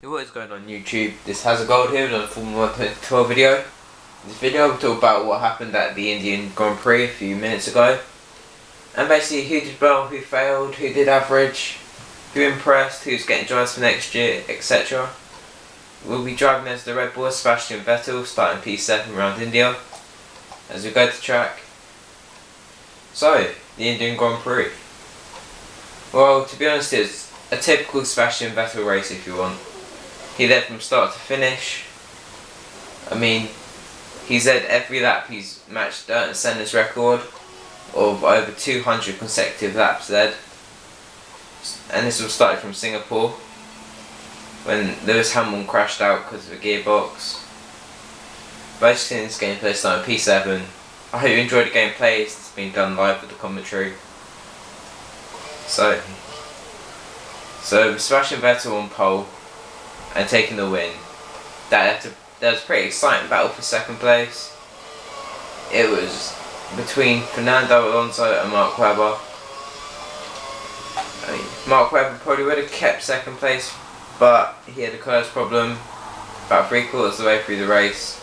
What is going on YouTube? This has a gold here on a Formula 1 2012 video. In this video we'll talk about what happened at the Indian Grand Prix a few minutes ago. And basically who did well, who failed, who did average, who impressed, who's getting drives for next year, etc. We'll be driving as the Red Bull Sebastian Vettel starting P7 around India as we go to track. So, the Indian Grand Prix. Well, to be honest, it's a typical Sebastian Vettel race if you want. He led from start to finish. I mean, he's led every lap. He's matched Ayrton Senna's record of over 200 consecutive laps led. And this all started from Singapore when Lewis Hamilton crashed out because of a gearbox. Basically, this gameplay starting P7. I hope you enjoyed the gameplay. It's been done live with the commentary. So Sebastian Vettel on pole and taking the win. That was a pretty exciting battle for second place. It was between Fernando Alonso and Mark Webber. I mean, Mark Webber probably would have kept second place, but he had a curse problem about 3/4 of the way through the race.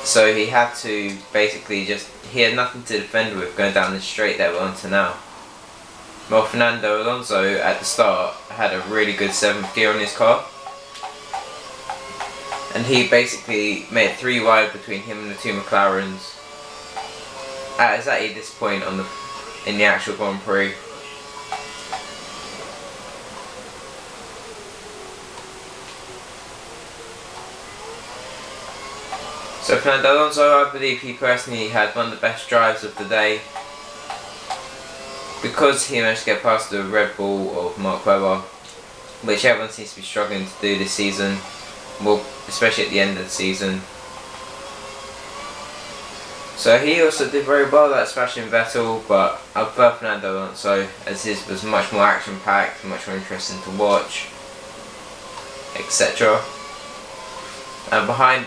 So he had to basically he had nothing to defend with going down the straight that we're on to now. Well, Fernando Alonso at the start had a really good 7th gear on his car, and he basically made 3 wide between him and the 2 McLarens at exactly this point in the actual Grand Prix. So Fernando Alonso, I believe he personally had one of the best drives of the day, because he managed to get past the Red Bull of Mark Webber, which everyone seems to be struggling to do this season, well, especially at the end of the season. So he also did very well at Sebastian Vettel, but I prefer Fernando Alonso as his was much more action packed, much more interesting to watch, etc. And behind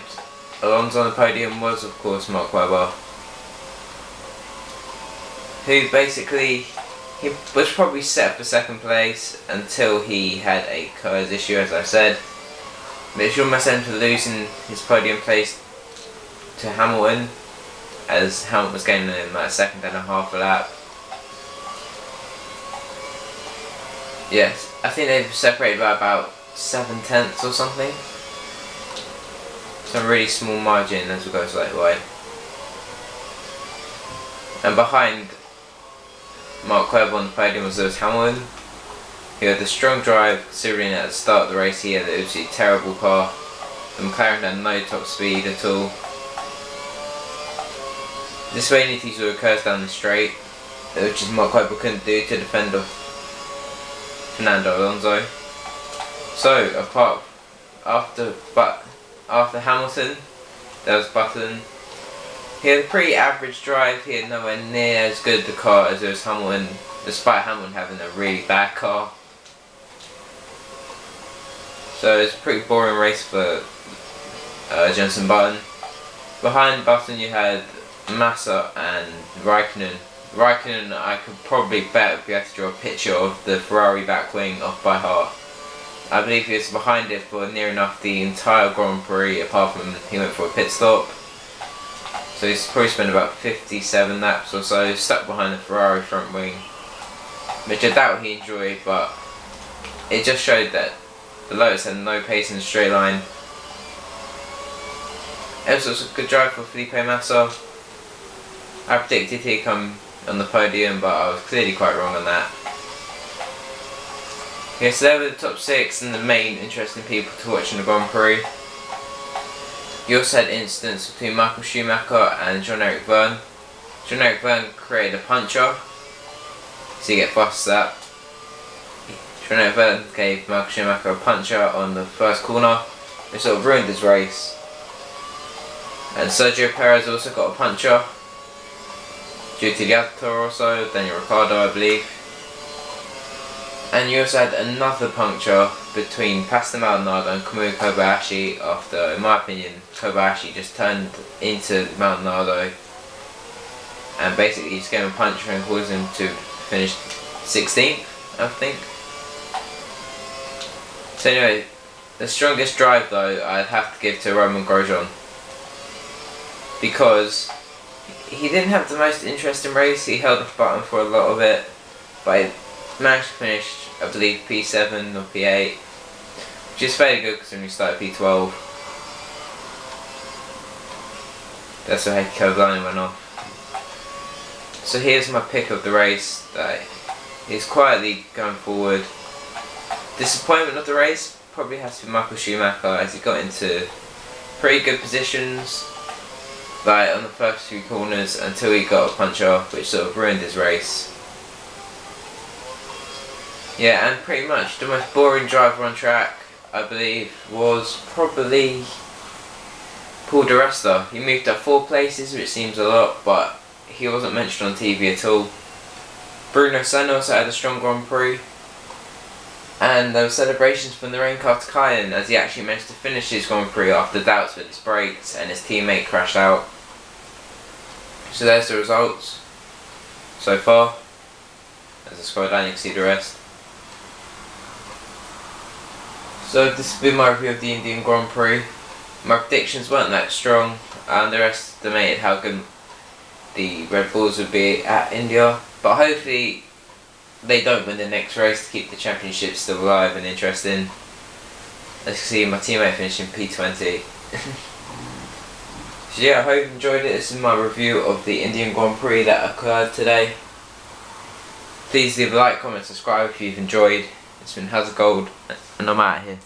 Alonso on the podium was of course Mark Webber, who basically, he was probably set for second place until he had a KERS issue, as I said, which almost ended up losing his podium place to Hamilton, as Hamilton was gaining him like a second and a half a lap. Yes, I think they've separated by about 7/10 or something. Some really small margin as we go slightly away. And behind Mark Webber on the podium was Lewis Hamilton. He had a strong drive considering at the start of the race he had an absolutely terrible car. The McLaren had no top speed at all. This way he needed to occurs down the straight, which is Mark Webber couldn't do to defend off Fernando Alonso. So after Hamilton, there was Button. He had a pretty average drive. He had nowhere near as good a car as Lewis Hamilton, despite Hamilton having a really bad car. So it was a pretty boring race for Jenson Button. Behind Button you had Massa and Raikkonen. Raikkonen, I could probably bet if we had to draw a picture of the Ferrari back wing off by heart. I believe he was behind it for near enough the entire Grand Prix, apart from he went for a pit stop. So he's probably spent about 57 laps or so stuck behind the Ferrari front wing, which I doubt he enjoyed, but it just showed that the Lotus had no pace in the straight line. It was also a good drive for Felipe Massa. I predicted he'd come on the podium, but I was clearly quite wrong on that. Okay, so there were the top 6 and the main interesting people to watch in the Grand Prix. You also had incidents between Michael Schumacher and Jean-Eric Vergne. Jean-Eric Vergne created a puncher, so you get past that. Jean-Eric Vergne gave Michael Schumacher a puncher on the first corner, which sort of ruined his race. And Sergio Perez also got a puncher, due to the other also, Daniel Ricciardo I believe. And you also had another puncture between Pastor Maldonado and Kamui Kobayashi after, in my opinion, Kobayashi just turned into Maldonado and basically just gave him a puncture and caused him to finish 16th, I think. So anyway, the strongest drive though I'd have to give to Romain Grosjean, because he didn't have the most interesting race. He held off Button for a lot of it, but he managed to finish, I believe, P7 or P8, which is fairly good because when we started P12. That's where Heikki Kovalainen went off. So here's my pick of the race. He's quietly going forward. Disappointment of the race probably has to be Michael Schumacher, as he got into pretty good positions on the first few corners until he got a punch off, which sort of ruined his race. Yeah, and pretty much the most boring driver on track, I believe, was probably Paul di Resta. He moved up 4 places, which seems a lot, but he wasn't mentioned on TV at all. Bruno Senna also had a strong Grand Prix, and there were celebrations from the rain car to Cayenne, as he actually managed to finish his Grand Prix after doubts with his brakes and his teammate crashed out. So there's the results so far. There's a scroll down, you can see the rest. So this has been my review of the Indian Grand Prix. My predictions weren't that strong. I underestimated how good the Red Bulls would be at India, but hopefully they don't win the next race to keep the championship still alive and interesting. As you can see, my teammate finishing P20. So yeah, I hope you enjoyed it. This is my review of the Indian Grand Prix that occurred today. Please leave a like, comment, subscribe if you've enjoyed. It's been House of Gold, and I'm out here.